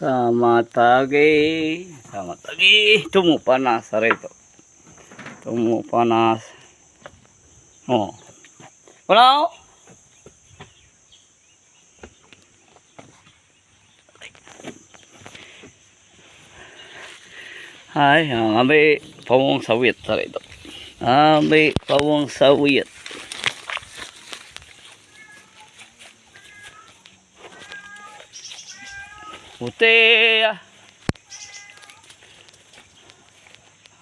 Selamat pagi. Tumu panas hari itu. Tumu panas. Oh. Hello. Hai, ambil pawang sawit hari itu. Ambil pawang sawit. Putih ya.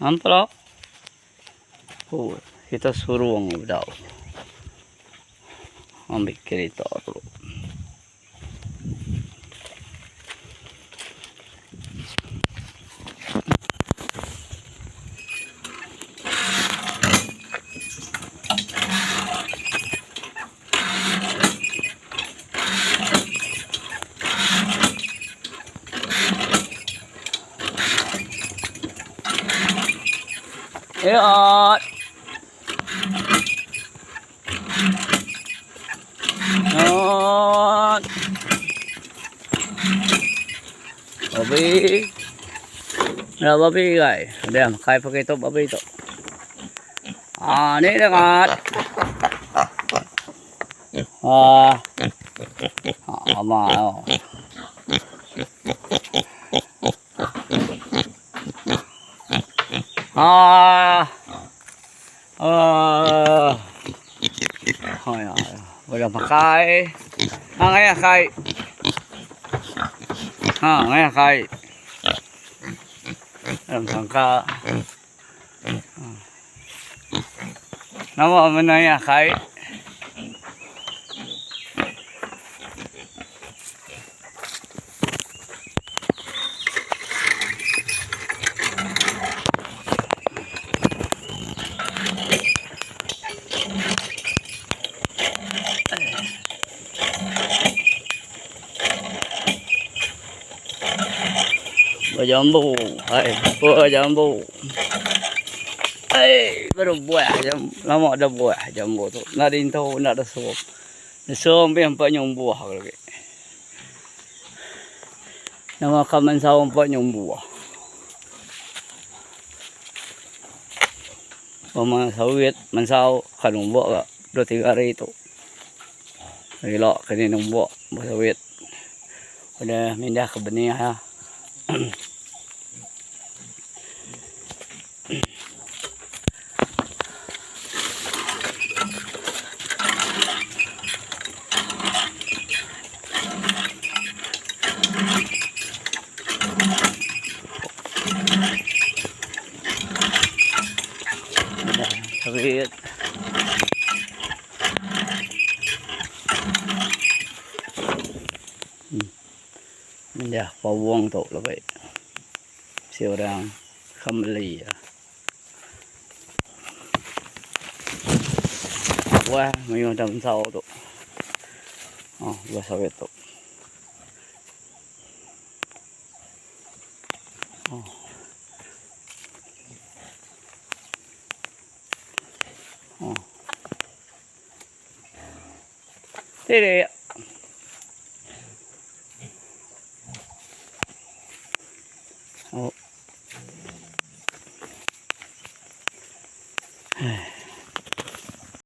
Amplo. Oh, kita suruh orang daw. Ambil kereta dulu. Ayot. Ayot. Babi. Ada babi guys. Dia makai pakai tu babi tu. Ni dekat. Ama. Udah pakai. Ngay kai. Ngay kai. Dalam sangka. Nama mana ya kai? Jambu, jambu. Baru buah jambu. Lama ada buah jambu tu. Nak rintu, nak ada suap. Suap yang banyak buah lagi. Nama kaman sawang banyak buah. Pama sawit, mansau kanung buah ka 2-3 hari itu. Gila kini nung buah sawit. Udah pindah ke benih ya. Sawit. Ya, pawang tu lah baik. Si orang kembali ya. Wah, mayroon dalam saw tu. Oh, buah sawit tu. Oh. Oh. Tidak.